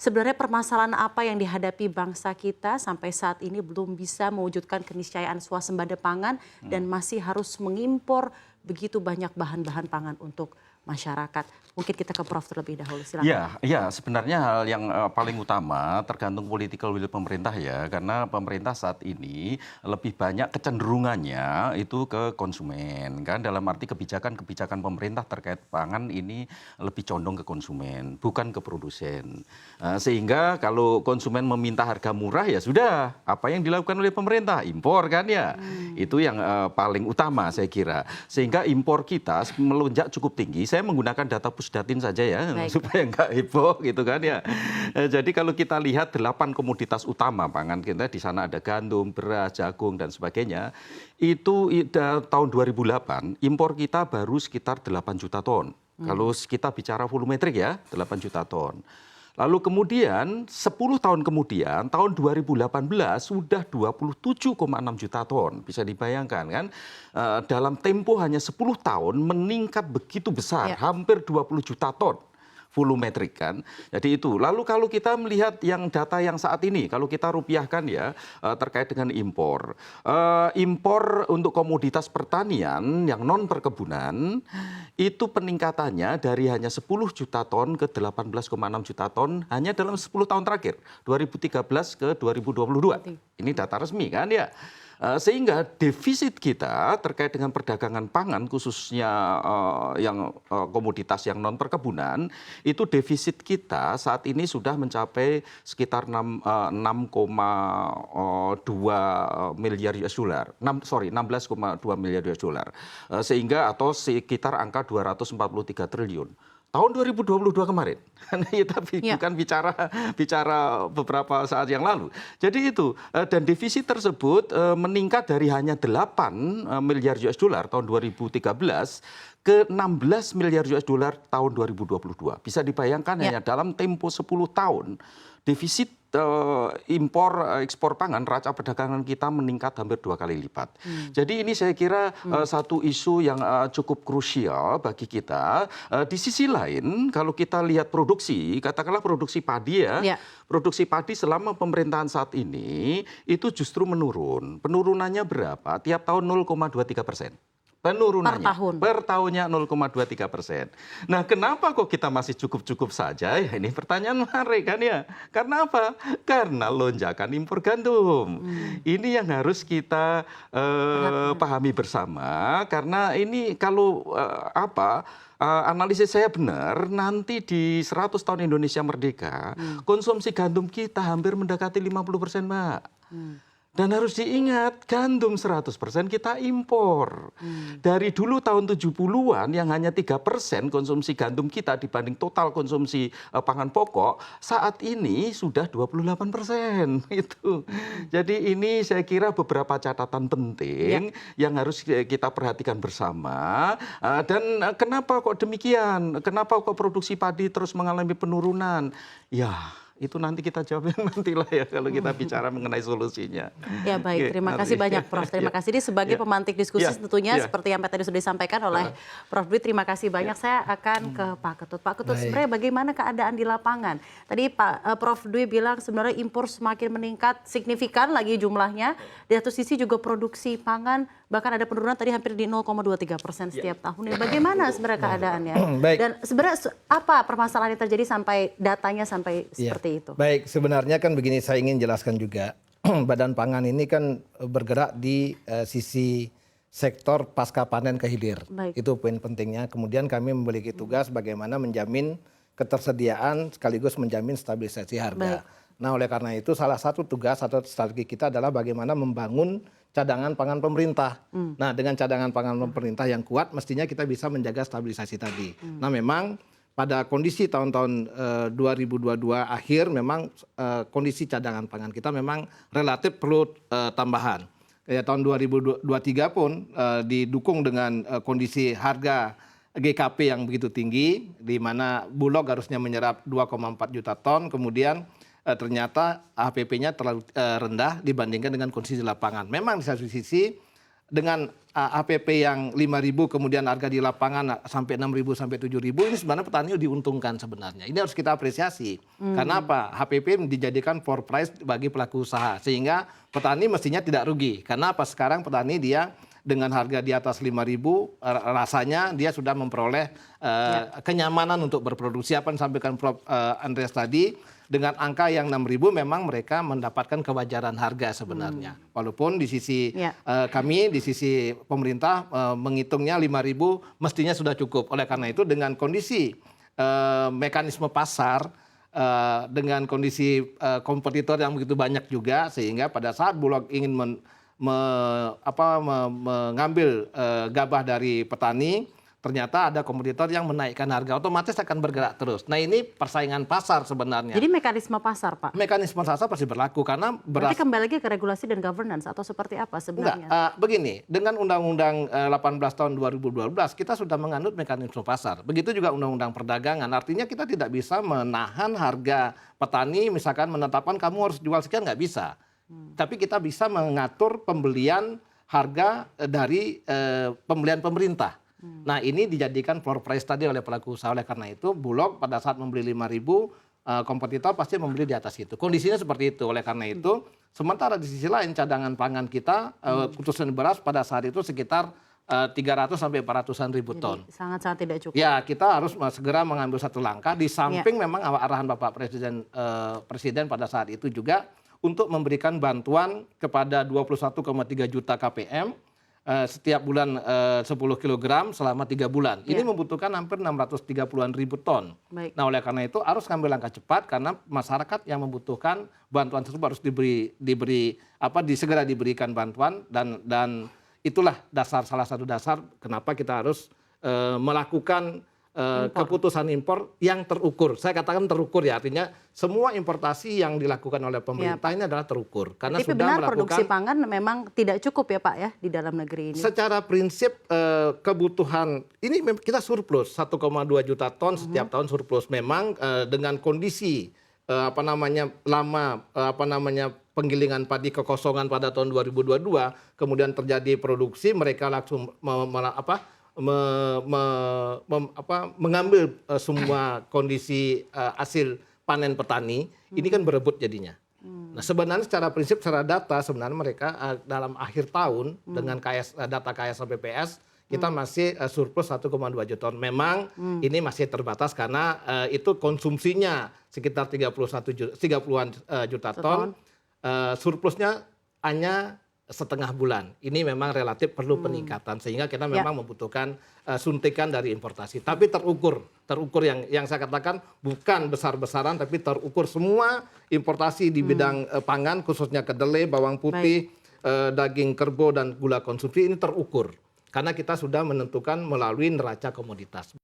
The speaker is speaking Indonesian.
sebenarnya permasalahan apa yang dihadapi bangsa kita sampai saat ini belum bisa mewujudkan keniscayaan swasembada pangan dan masih harus mengimpor begitu banyak bahan-bahan pangan untuk masyarakat. Mungkin kita ke Prof terlebih dahulu, silakan. Ya, sebenarnya hal yang paling utama tergantung political will pemerintah ya, karena pemerintah saat ini lebih banyak kecenderungannya itu ke konsumen, kan dalam arti kebijakan-kebijakan pemerintah terkait pangan ini lebih condong ke konsumen, bukan ke produsen. Sehingga kalau konsumen meminta harga murah ya sudah, apa yang dilakukan oleh pemerintah? Impor kan ya. Itu yang paling utama saya kira. Sehingga impor kita melonjak cukup tinggi. Saya menggunakan data Pusdatin saja ya, supaya nggak heboh gitu kan ya. Jadi kalau kita lihat 8 komoditas utama pangan kita, di sana ada gandum, beras, jagung, dan sebagainya. Itu tahun 2008, impor kita baru sekitar 8 juta ton. Kalau kita bicara volumetrik ya, 8 juta ton. Lalu kemudian 10 tahun kemudian, tahun 2018 sudah 27,6 juta ton. Bisa dibayangkan kan, dalam tempo hanya 10 tahun meningkat begitu besar, hampir 20 juta ton volumetrik kan. Jadi itu. Lalu kalau kita melihat yang data yang saat ini, kalau kita rupiahkan ya terkait dengan impor. Impor untuk komoditas pertanian yang non perkebunan itu peningkatannya dari hanya 10 juta ton ke 18,6 juta ton hanya dalam 10 tahun terakhir, 2013 ke 2022. Ini data resmi kan ya. Sehingga defisit kita terkait dengan perdagangan pangan khususnya yang komoditas yang non perkebunan itu defisit kita saat ini sudah mencapai sekitar 6,2 miliar US dollar. 16,2 miliar US dollar. Sehingga atau sekitar angka 243 triliun. Tahun 2022 kemarin, tapi bukan bicara beberapa saat yang lalu. Jadi itu, dan defisit tersebut meningkat dari hanya 8 miliar US dollar tahun 2013 ke 16 miliar US dollar tahun 2022. Bisa dibayangkan hanya dalam tempo 10 tahun, defisit impor ekspor pangan raca perdagangan kita meningkat hampir 2 kali lipat. Jadi ini saya kira satu isu yang cukup krusial bagi kita. Di sisi lain kalau kita lihat produksi, katakanlah produksi padi ya. Produksi padi selama pemerintahan saat ini itu justru menurun. Penurunannya berapa? Tiap tahun 0,23%. Penurunannya per tahunnya 0,23%. Nah, kenapa kok kita masih cukup-cukup saja? Ya ini pertanyaan menarik kan ya. Karena apa? Karena lonjakan impor gandum. Ini yang harus kita pahami bersama. Karena ini kalau analisis saya benar, nanti di 100 tahun Indonesia merdeka, konsumsi gandum kita hampir mendekati 50%, Mbak. Dan harus diingat, gandum 100% kita impor. Dari dulu tahun 70-an yang hanya 3% konsumsi gandum kita dibanding total konsumsi pangan pokok, saat ini sudah 28%. Itu. Jadi ini saya kira beberapa catatan penting yang harus kita perhatikan bersama. Dan kenapa kok demikian? Kenapa kok produksi padi terus mengalami penurunan? Ya, itu nanti kita jawabnya nantilah ya kalau kita bicara mengenai solusinya. Ya baik, terima kasih banyak Prof. Terima kasih ini sebagai pemantik diskusi tentunya seperti yang tadi sudah disampaikan oleh Prof. Dwi. Terima kasih banyak. Saya akan ke Pak Ketut. Pak Ketut, sebenarnya bagaimana keadaan di lapangan? Tadi Prof. Dwi bilang sebenarnya impor semakin meningkat signifikan lagi jumlahnya. Di satu sisi juga produksi pangan bahkan ada penurunan tadi hampir di 0,23% setiap tahun. Bagaimana sebenarnya keadaannya? Dan sebenarnya apa permasalahan yang terjadi sampai datanya sampai seperti itu? Baik, sebenarnya kan begini, saya ingin jelaskan juga. Badan Pangan ini kan bergerak di sisi sektor pasca panen ke hilir. Itu poin pentingnya. Kemudian kami memiliki tugas bagaimana menjamin ketersediaan sekaligus menjamin stabilisasi harga. Nah, oleh karena itu salah satu tugas atau strategi kita adalah bagaimana membangun cadangan pangan pemerintah. Nah, dengan cadangan pangan pemerintah yang kuat, mestinya kita bisa menjaga stabilisasi tadi. Nah, memang pada kondisi tahun-tahun 2022 akhir, memang kondisi cadangan pangan kita memang relatif perlu tambahan. Kayak tahun 2023 pun didukung dengan kondisi harga GKP yang begitu tinggi, di mana Bulog harusnya menyerap 2,4 juta ton, kemudian ternyata HPP-nya terlalu rendah dibandingkan dengan kondisi lapangan. Memang di satu sisi dengan APP yang 5.000 kemudian harga di lapangan sampai 6.000 sampai 7.000 ini sebenarnya petani diuntungkan sebenarnya. Ini harus kita apresiasi. Karena apa? HPP dijadikan floor price bagi pelaku usaha sehingga petani mestinya tidak rugi. Karena apa? Sekarang petani dia dengan harga di atas 5.000 rasanya dia sudah memperoleh kenyamanan untuk berproduksi. Apa yang disampaikan Prof. Andreas tadi, dengan angka yang 6.000 memang mereka mendapatkan kewajaran harga sebenarnya. Walaupun di sisi kami, di sisi pemerintah menghitungnya 5.000 mestinya sudah cukup. Oleh karena itu dengan kondisi mekanisme pasar, dengan kondisi kompetitor yang begitu banyak juga, sehingga pada saat Bulog ingin mengambil gabah dari petani, ternyata ada kompetitor yang menaikkan harga, otomatis akan bergerak terus. Nah ini persaingan pasar sebenarnya. Jadi mekanisme pasar, Pak? Mekanisme pasar pasti berlaku karena berarti kembali lagi ke regulasi dan governance atau seperti apa sebenarnya? Enggak, begini, dengan Undang-Undang 18 tahun 2012 kita sudah menganut mekanisme pasar. Begitu juga Undang-Undang Perdagangan, artinya kita tidak bisa menahan harga petani, misalkan menetapkan kamu harus jual sekian, nggak bisa. Tapi kita bisa mengatur pembelian harga dari pembelian pemerintah. Nah ini dijadikan floor price tadi oleh pelaku usaha. Oleh karena itu Bulog pada saat membeli 5.000, kompetitor pasti membeli di atas itu. Kondisinya seperti itu. Oleh karena itu sementara di sisi lain cadangan pangan kita khususnya beras pada saat itu sekitar 300 sampai 400-an ribu ton. Sangat-sangat tidak cukup. Ya kita harus segera mengambil satu langkah. Di samping memang arahan Bapak Presiden pada saat itu juga untuk memberikan bantuan kepada 21,3 juta KPM setiap bulan 10 kg selama 3 bulan. Ini membutuhkan hampir 630-an ribu ton. Baik. Nah oleh karena itu harus ngambil langkah cepat karena masyarakat yang membutuhkan bantuan tersebut harus segera diberikan bantuan dan itulah salah satu dasar kenapa kita harus melakukan keputusan impor yang terukur. Saya katakan terukur ya, artinya semua importasi yang dilakukan oleh pemerintah ini adalah terukur. Karena tapi sudah benar melakukan produksi pangan memang tidak cukup ya Pak ya di dalam negeri ini. Secara prinsip kebutuhan ini kita surplus 1,2 juta ton setiap tahun surplus. Memang dengan kondisi penggilingan padi kekosongan pada tahun 2022, kemudian terjadi produksi, mereka langsung mengambil semua kondisi hasil panen petani, ini kan berebut jadinya. Nah sebenarnya secara prinsip, secara data sebenarnya mereka dalam akhir tahun dengan data KS BPS kita masih surplus 1,2 juta ton. Memang ini masih terbatas karena itu konsumsinya sekitar 30-an juta ton, surplusnya hanya setengah bulan. Ini memang relatif perlu peningkatan sehingga kita memang membutuhkan suntikan dari importasi. Tapi terukur yang saya katakan bukan besar-besaran tapi terukur semua importasi di bidang pangan khususnya kedelai, bawang putih, daging kerbau dan gula konsumsi ini terukur karena kita sudah menentukan melalui neraca komoditas.